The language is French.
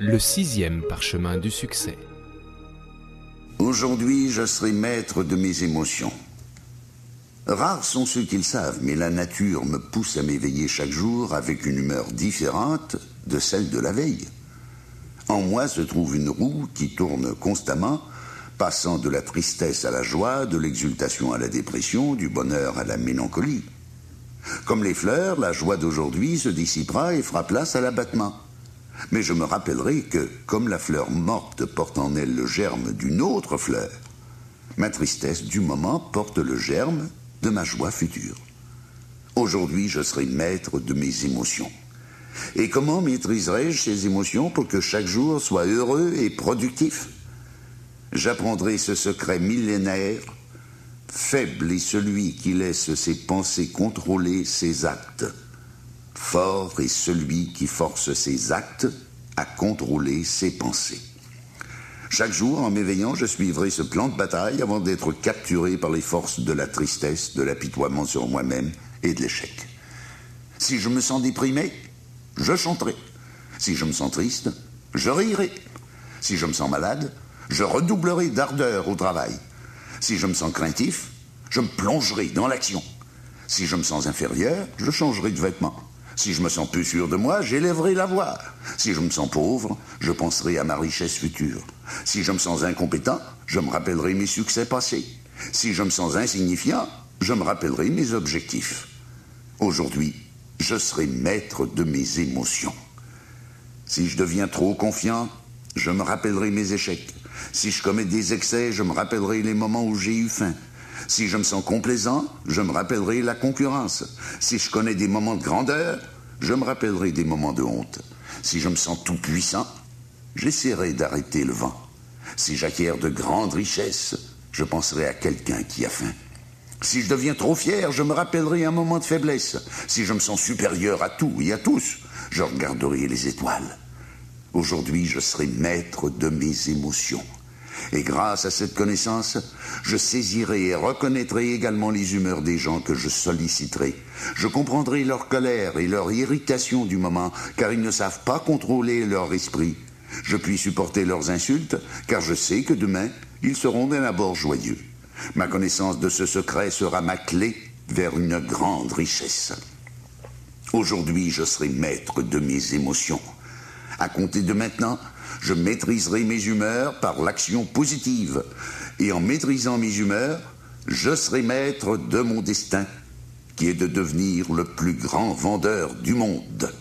Le 6e parchemin du succès. Aujourd'hui, je serai maître de mes émotions. Rares sont ceux qui le savent, mais la nature me pousse à m'éveiller chaque jour avec une humeur différente de celle de la veille. En moi se trouve une roue qui tourne constamment, passant de la tristesse à la joie, de l'exultation à la dépression, du bonheur à la mélancolie. Comme les fleurs, la joie d'aujourd'hui se dissipera et fera place à l'abattement. Mais je me rappellerai que, comme la fleur morte porte en elle le germe d'une autre fleur, ma tristesse du moment porte le germe de ma joie future. Aujourd'hui, je serai maître de mes émotions. Et comment maîtriserai-je ces émotions pour que chaque jour soit heureux et productif? J'apprendrai ce secret millénaire. Faible est celui qui laisse ses pensées contrôler ses actes. Fort est celui qui force ses actes à contrôler ses pensées. Chaque jour, en m'éveillant, je suivrai ce plan de bataille avant d'être capturé par les forces de la tristesse, de l'apitoiement sur moi-même et de l'échec. Si je me sens déprimé, je chanterai. Si je me sens triste, je rirai. Si je me sens malade, je redoublerai d'ardeur au travail. Si je me sens craintif, je me plongerai dans l'action. Si je me sens inférieur, je changerai de vêtements. Si je me sens plus sûr de moi, j'élèverai la voix. Si je me sens pauvre, je penserai à ma richesse future. Si je me sens incompétent, je me rappellerai mes succès passés. Si je me sens insignifiant, je me rappellerai mes objectifs. Aujourd'hui, je serai maître de mes émotions. Si je deviens trop confiant, je me rappellerai mes échecs. Si je commets des excès, je me rappellerai les moments où j'ai eu faim. Si je me sens complaisant, je me rappellerai la concurrence. Si je connais des moments de grandeur, je me rappellerai des moments de honte. Si je me sens tout puissant, j'essaierai d'arrêter le vent. Si j'acquiers de grandes richesses, je penserai à quelqu'un qui a faim. Si je deviens trop fier, je me rappellerai un moment de faiblesse. Si je me sens supérieur à tout et à tous, je regarderai les étoiles. Aujourd'hui, je serai maître de mes émotions. Et grâce à cette connaissance, je saisirai et reconnaîtrai également les humeurs des gens que je solliciterai. Je comprendrai leur colère et leur irritation du moment, car ils ne savent pas contrôler leur esprit. Je puis supporter leurs insultes, car je sais que demain, ils seront d'un abord joyeux. Ma connaissance de ce secret sera ma clé vers une grande richesse. Aujourd'hui, je serai maître de mes émotions. À compter de maintenant, je maîtriserai mes humeurs par l'action positive. Et en maîtrisant mes humeurs, je serai maître de mon destin, qui est de devenir le plus grand vendeur du monde.